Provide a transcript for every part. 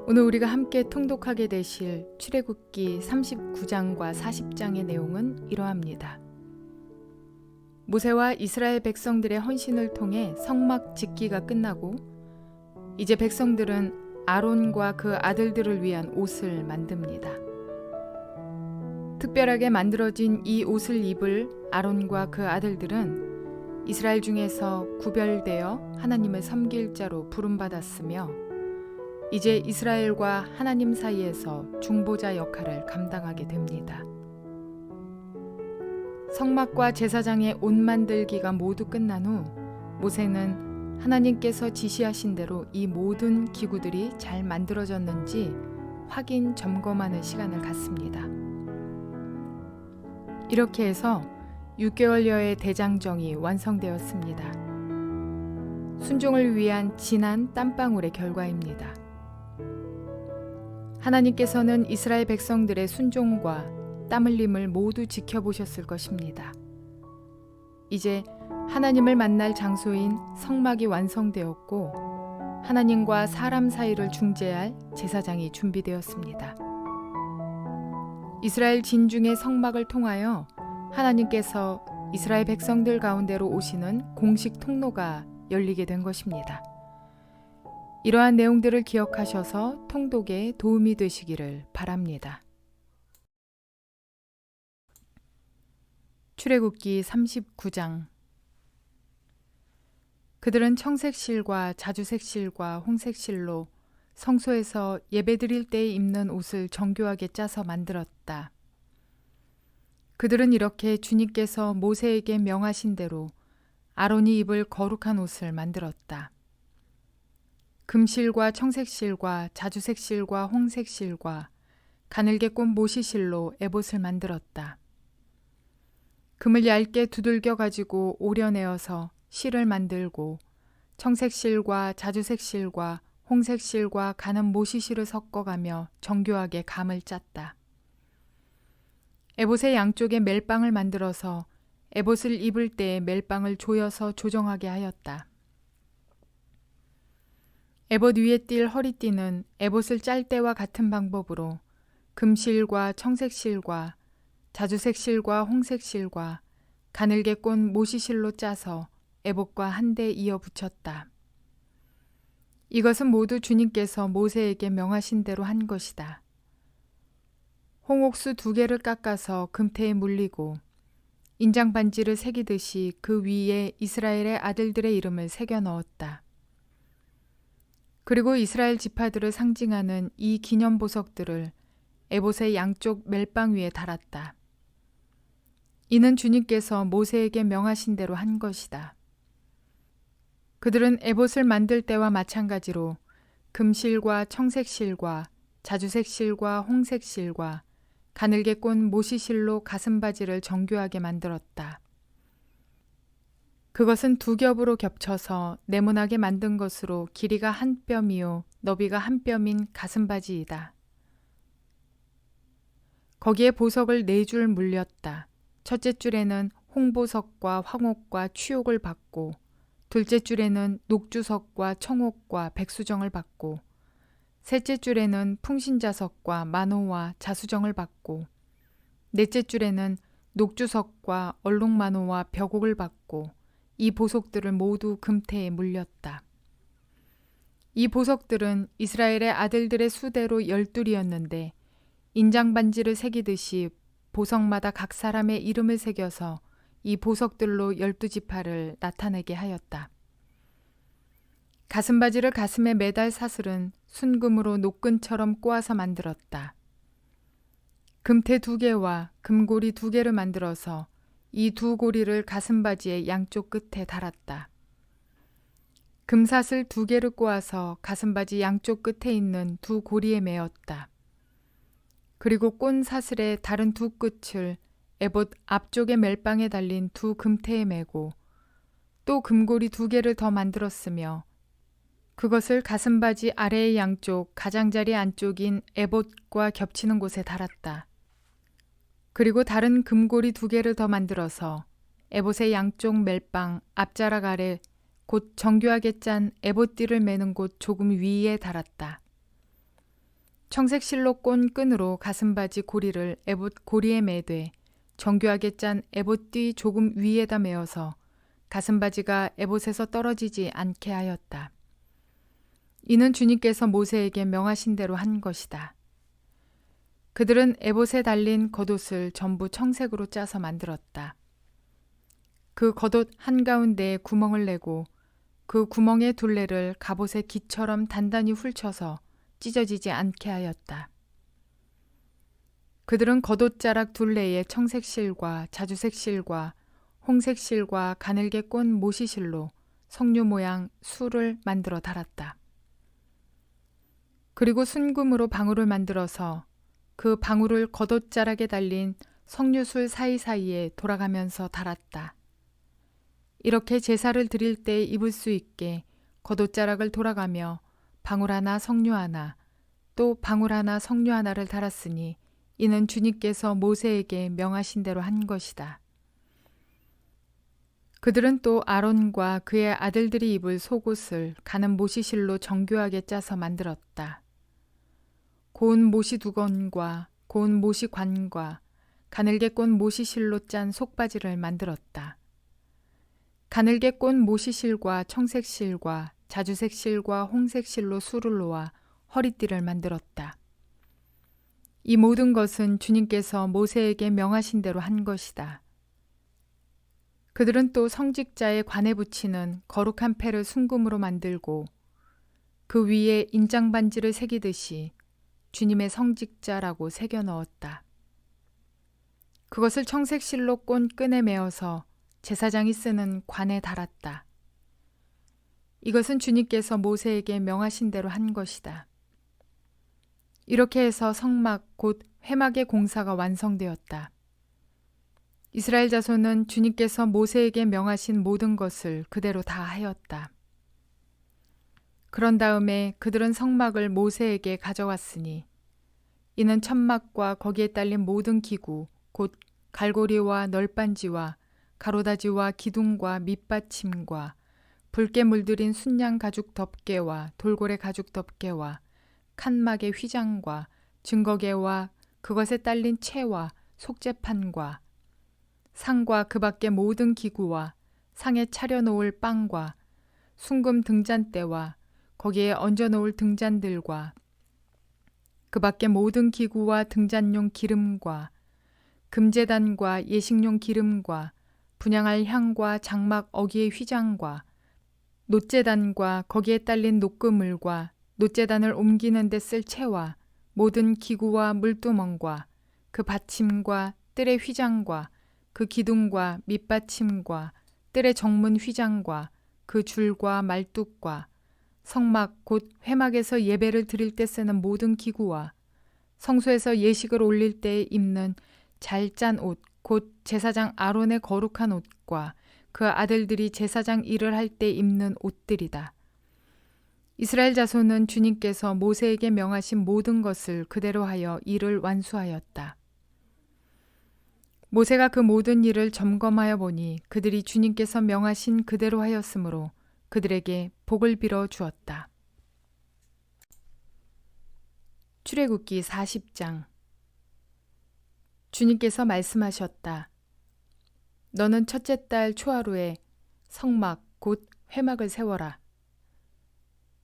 오늘 우리가 함께 통독하게 되실 출애굽기 39장과 40장의 내용은 이러합니다. 모세와 이스라엘 백성들의 헌신을 통해 성막 짓기가 끝나고 이제 백성들은 아론과 그 아들들을 위한 옷을 만듭니다. 특별하게 만들어진 이 옷을 입을 아론과 그 아들들은 이스라엘 중에서 구별되어 하나님을 섬길 자로 부름받았으며 이제 이스라엘과 하나님 사이에서 중보자 역할을 감당하게 됩니다. 성막과 제사장의 옷 만들기가 모두 끝난 후 모세는 하나님께서 지시하신 대로 이 모든 기구들이 잘 만들어졌는지 확인 점검하는 시간을 갖습니다. 이렇게 해서 6개월여의 대장정이 완성되었습니다. 순종을 위한 진한 땀방울의 결과입니다. 하나님께서는 이스라엘 백성들의 순종과 땀 흘림을 모두 지켜보셨을 것입니다. 이제 하나님을 만날 장소인 성막이 완성되었고 하나님과 사람 사이를 중재할 제사장이 준비되었습니다. 이스라엘 진중의 성막을 통하여 하나님께서 이스라엘 백성들 가운데로 오시는 공식 통로가 열리게 된 것입니다. 이러한 내용들을 기억하셔서 통독에 도움이 되시기를 바랍니다. 출애굽기 39장. 그들은 청색실과 자주색실과 홍색실로 성소에서 예배드릴 때에 입는 옷을 정교하게 짜서 만들었다. 그들은 이렇게 주님께서 모세에게 명하신 대로 아론이 입을 거룩한 옷을 만들었다. 금실과 청색실과 자주색실과 홍색실과 가늘게 꼰 모시실로 에봇을 만들었다. 금을 얇게 두들겨 가지고 오려내어서 실을 만들고 청색실과 자주색실과 홍색실과 가는 모시실을 섞어가며 정교하게 감을 짰다. 에봇의 양쪽에 멜빵을 만들어서 에봇을 입을 때 멜빵을 조여서 조정하게 하였다. 에봇 위에 띌 허리띠는 에봇을 짤 때와 같은 방법으로 금실과 청색실과 자주색실과 홍색실과 가늘게 꼰 모시실로 짜서 에봇과 한데 이어 붙였다. 이것은 모두 주님께서 모세에게 명하신 대로 한 것이다. 홍옥수 2개를 깎아서 금태에 물리고 인장 반지를 새기듯이 그 위에 이스라엘의 아들들의 이름을 새겨 넣었다. 그리고 이스라엘 지파들을 상징하는 이 기념 보석들을 에봇의 양쪽 멜빵 위에 달았다. 이는 주님께서 모세에게 명하신 대로 한 것이다. 그들은 에봇을 만들 때와 마찬가지로 금실과 청색실과 자주색실과 홍색실과 가늘게 꼰 모시실로 가슴바지를 정교하게 만들었다. 그것은 2겹으로 겹쳐서 네모나게 만든 것으로 길이가 1뼘이요 너비가 1뼘인 가슴바지이다. 거기에 보석을 4줄 물렸다. 첫째 줄에는 홍보석과 황옥과 취옥을 받고 둘째 줄에는 녹주석과 청옥과 백수정을 받고 셋째 줄에는 풍신자석과 만호와 자수정을 받고 넷째 줄에는 녹주석과 얼룩만호와 벽옥을 받고 이 보석들을 모두 금태에 물렸다. 이 보석들은 이스라엘의 아들들의 수대로 12이었는데 인장 반지를 새기듯이 보석마다 각 사람의 이름을 새겨서 이 보석들로 12지파를 나타내게 하였다. 가슴바지를 가슴에 매달 사슬은 순금으로 녹근처럼 꼬아서 만들었다. 금태 2개와 금고리 2개를 만들어서 이 2고리를 가슴바지의 양쪽 끝에 달았다. 금사슬 2개를 꼬아서 가슴바지 양쪽 끝에 있는 2고리에 매었다. 그리고 꼰 사슬의 다른 2끝을 에봇 앞쪽의 멜빵에 달린 2금태에 매고 또 금고리 2개를 더 만들었으며 그것을 가슴바지 아래의 양쪽 가장자리 안쪽인 에봇과 겹치는 곳에 달았다. 그리고 다른 금고리 2개를 더 만들어서 에봇의 양쪽 멜빵 앞자락 아래 곧 정교하게 짠 에봇띠를 매는 곳 조금 위에 달았다. 청색 실로 꼰 끈으로 가슴바지 고리를 에봇 고리에 매되 정교하게 짠 에봇띠 조금 위에다 메어서 가슴바지가 에봇에서 떨어지지 않게 하였다. 이는 주님께서 모세에게 명하신 대로 한 것이다. 그들은 에봇에 달린 겉옷을 전부 청색으로 짜서 만들었다. 그 겉옷 한가운데에 구멍을 내고 그 구멍의 둘레를 갑옷의 기처럼 단단히 훑쳐서 찢어지지 않게 하였다. 그들은 겉옷자락 둘레에 청색 실과 자주색 실과 홍색 실과 가늘게 꼰 모시실로 석류 모양 수를 만들어 달았다. 그리고 순금으로 방울을 만들어서 그 방울을 겉옷자락에 달린 석류술 사이사이에 돌아가면서 달았다. 이렇게 제사를 드릴 때 입을 수 있게 겉옷자락을 돌아가며 방울 하나 석류 하나 또 방울 하나 석류 하나를 달았으니 이는 주님께서 모세에게 명하신 대로 한 것이다. 그들은 또 아론과 그의 아들들이 입을 속옷을 가는 모시실로 정교하게 짜서 만들었다. 고운 모시 두건과 고운 모시 관과 가늘게 꼰 모시실로 짠 속바지를 만들었다. 가늘게 꼰 모시실과 청색실과 자주색실과 홍색실로 수를 놓아 허리띠를 만들었다. 이 모든 것은 주님께서 모세에게 명하신 대로 한 것이다. 그들은 또 성직자의 관에 붙이는 거룩한 패를 순금으로 만들고 그 위에 인장반지를 새기듯이 주님의 성직자라고 새겨 넣었다. 그것을 청색실로 꼰 끈에 매어서 제사장이 쓰는 관에 달았다. 이것은 주님께서 모세에게 명하신 대로 한 것이다. 이렇게 해서 성막 곧 회막의 공사가 완성되었다. 이스라엘 자손은 주님께서 모세에게 명하신 모든 것을 그대로 다 하였다. 그런 다음에 그들은 성막을 모세에게 가져왔으니 이는 천막과 거기에 딸린 모든 기구 곧 갈고리와 널빤지와 가로다지와 기둥과 밑받침과 붉게 물들인 순양 가죽 덮개와 돌고래 가죽 덮개와 칸막의 휘장과 증거개와 그것에 딸린 채와 속재판과 상과 그 밖의 모든 기구와 상에 차려놓을 빵과 순금 등잔대와 거기에 얹어놓을 등잔들과 그 밖의 모든 기구와 등잔용 기름과 금제단과 예식용 기름과 분향할 향과 장막 어기의 휘장과 놋제단과 거기에 딸린 녹그물과 놋제단을 옮기는 데 쓸 채와 모든 기구와 물두멍과 그 받침과 뜰의 휘장과 그 기둥과 밑받침과 뜰의 정문 휘장과 그 줄과 말뚝과 성막 곧 회막에서 예배를 드릴 때 쓰는 모든 기구와 성소에서 예식을 올릴 때 입는 잘 짠 옷 곧 제사장 아론의 거룩한 옷과 그 아들들이 제사장 일을 할 때 입는 옷들이다. 이스라엘 자손은 주님께서 모세에게 명하신 모든 것을 그대로 하여 일을 완수하였다. 모세가 그 모든 일을 점검하여 보니 그들이 주님께서 명하신 그대로 하였으므로 그들에게 복을 빌어 주었다. 출애굽기 40장. 주님께서 말씀하셨다. 너는 첫째 달 초하루에 성막 곧 회막을 세워라.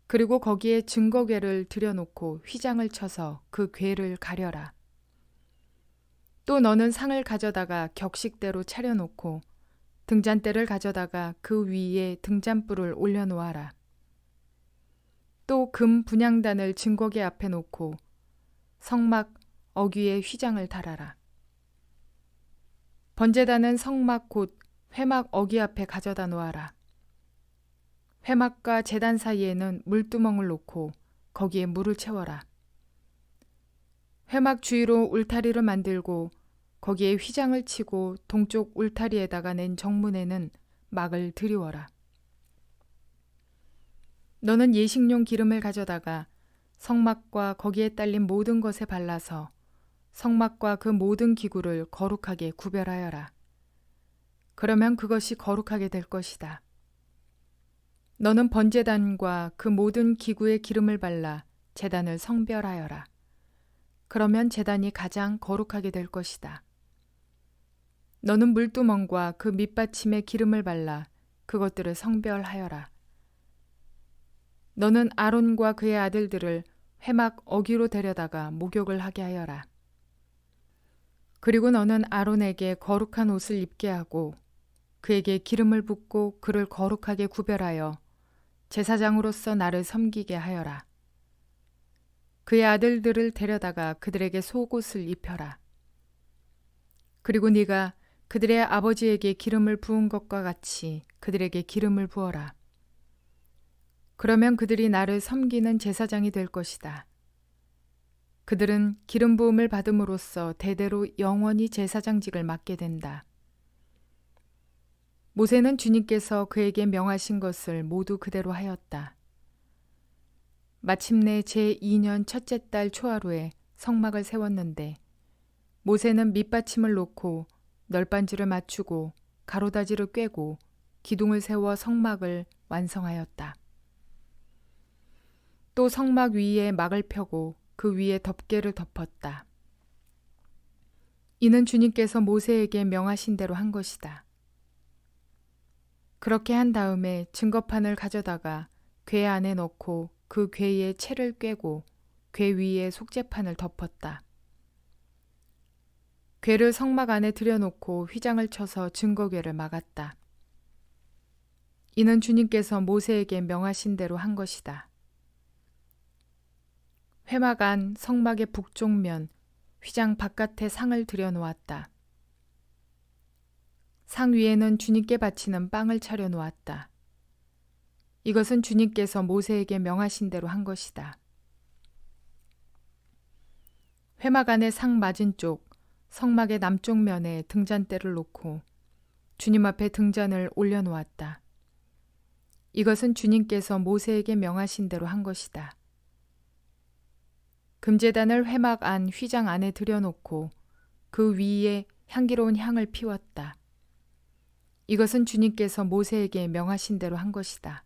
그리고 거기에 증거궤를 들여놓고 휘장을 쳐서 그 궤를 가려라. 또 너는 상을 가져다가 격식대로 차려놓고 등잔대를 가져다가 그 위에 등잔불을 올려놓아라. 또 금 분향단을 증거궤 앞에 놓고 성막 어귀에 휘장을 달아라. 번제단은 성막 곧 회막 어귀 앞에 가져다 놓아라. 회막과 제단 사이에는 물두멍을 놓고 거기에 물을 채워라. 회막 주위로 울타리를 만들고 거기에 휘장을 치고 동쪽 울타리에다가 낸 정문에는 막을 드리워라. 너는 예식용 기름을 가져다가 성막과 거기에 딸린 모든 것에 발라서 성막과 그 모든 기구를 거룩하게 구별하여라. 그러면 그것이 거룩하게 될 것이다. 너는 번제단과 그 모든 기구에 기름을 발라 제단을 성별하여라. 그러면 제단이 가장 거룩하게 될 것이다. 너는 물두멍과 그 밑받침에 기름을 발라 그것들을 성별하여라. 너는 아론과 그의 아들들을 회막 어귀로 데려다가 목욕을 하게 하여라. 그리고 너는 아론에게 거룩한 옷을 입게 하고 그에게 기름을 붓고 그를 거룩하게 구별하여 제사장으로서 나를 섬기게 하여라. 그의 아들들을 데려다가 그들에게 속옷을 입혀라. 그리고 네가 그들의 아버지에게 기름을 부은 것과 같이 그들에게 기름을 부어라. 그러면 그들이 나를 섬기는 제사장이 될 것이다. 그들은 기름 부음을 받음으로써 대대로 영원히 제사장직을 맡게 된다. 모세는 주님께서 그에게 명하신 것을 모두 그대로 하였다. 마침내 제2년 첫째 달 초하루에 성막을 세웠는데 모세는 밑받침을 놓고 널빤지를 맞추고 가로다지를 꿰고 기둥을 세워 성막을 완성하였다. 또 성막 위에 막을 펴고 그 위에 덮개를 덮었다. 이는 주님께서 모세에게 명하신 대로 한 것이다. 그렇게 한 다음에 증거판을 가져다가 궤 안에 넣고 그 궤에 채를 꿰고 궤 위에 속죄판을 덮었다. 궤를 성막 안에 들여놓고 휘장을 쳐서 증거궤를 막았다. 이는 주님께서 모세에게 명하신 대로 한 것이다. 회막 안 성막의 북쪽면 휘장 바깥에 상을 들여놓았다. 상 위에는 주님께 바치는 빵을 차려 놓았다. 이것은 주님께서 모세에게 명하신 대로 한 것이다. 회막 안의 상 맞은쪽 성막의 남쪽 면에 등잔대를 놓고 주님 앞에 등잔을 올려놓았다. 이것은 주님께서 모세에게 명하신 대로 한 것이다. 금제단을 회막 안 휘장 안에 들여놓고 그 위에 향기로운 향을 피웠다. 이것은 주님께서 모세에게 명하신 대로 한 것이다.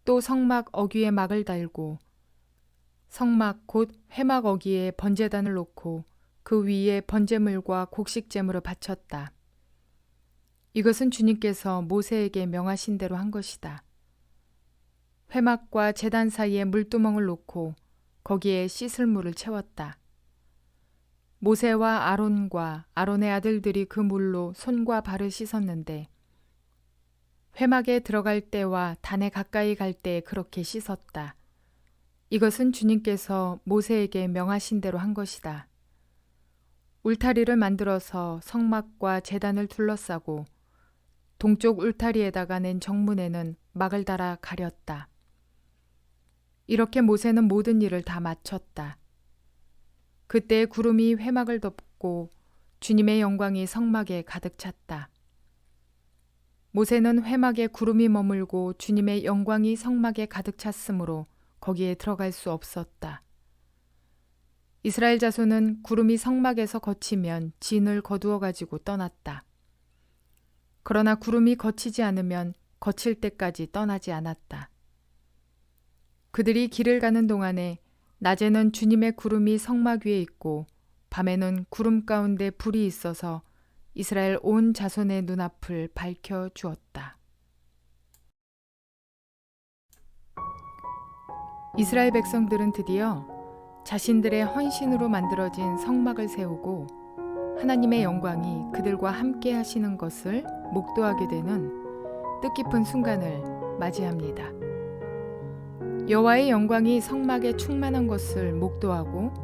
또 성막 어귀에 막을 달고 성막 곧 회막 어귀에 번제단을 놓고 그 위에 번제물과 곡식제물을 바쳤다. 이것은 주님께서 모세에게 명하신 대로 한 것이다. 회막과 제단 사이에 물두멍을 놓고 거기에 씻을 물을 채웠다. 모세와 아론과 아론의 아들들이 그 물로 손과 발을 씻었는데 회막에 들어갈 때와 단에 가까이 갈 때 그렇게 씻었다. 이것은 주님께서 모세에게 명하신 대로 한 것이다. 울타리를 만들어서 성막과 제단을 둘러싸고 동쪽 울타리에다가 낸 정문에는 막을 달아 가렸다. 이렇게 모세는 모든 일을 다 마쳤다. 그때 구름이 회막을 덮고 주님의 영광이 성막에 가득 찼다. 모세는 회막에 구름이 머물고 주님의 영광이 성막에 가득 찼으므로 거기에 들어갈 수 없었다. 이스라엘 자손은 구름이 성막에서 거치면 진을 거두어 가지고 떠났다. 그러나 구름이 거치지 않으면 거칠 때까지 떠나지 않았다. 그들이 길을 가는 동안에 낮에는 주님의 구름이 성막 위에 있고 밤에는 구름 가운데 불이 있어서 이스라엘 온 자손의 눈앞을 밝혀 주었다. 이스라엘 백성들은 드디어 자신들의 헌신으로 만들어진 성막을 세우고 하나님의 영광이 그들과 함께 하시는 것을 목도하게 되는 뜻깊은 순간을 맞이합니다. 여호와의 영광이 성막에 충만한 것을 목도하고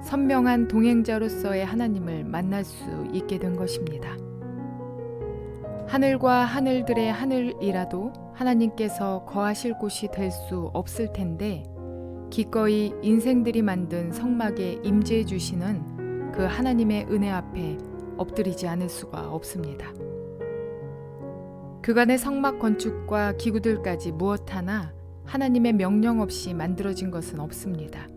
선명한 동행자로서의 하나님을 만날 수 있게 된 것입니다. 하늘과 하늘들의 하늘이라도 하나님께서 거하실 곳이 될 수 없을 텐데 기꺼이 인생들이 만든 성막에 임재해 주시는 그 하나님의 은혜 앞에 엎드리지 않을 수가 없습니다. 그간의 성막 건축과 기구들까지 무엇 하나 하나님의 명령 없이 만들어진 것은 없습니다.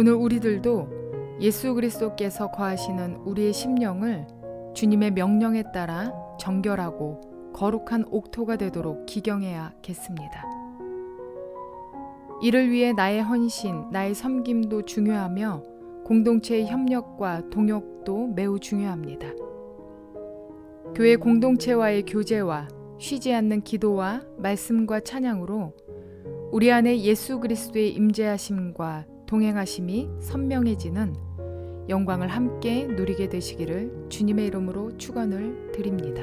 오늘 우리들도 예수 그리스도께서 거하시는 우리의 심령을 주님의 명령에 따라 정결하고 거룩한 옥토가 되도록 기경해야겠습니다. 이를 위해 나의 헌신, 나의 섬김도 중요하며 공동체의 협력과 동역도 매우 중요합니다. 교회 공동체와의 교제와 쉬지 않는 기도와 말씀과 찬양으로 우리 안에 예수 그리스도의 임재하심과 동행하심이 선명해지는 영광을 함께 누리게 되시기를 주님의 이름으로 축원을 드립니다.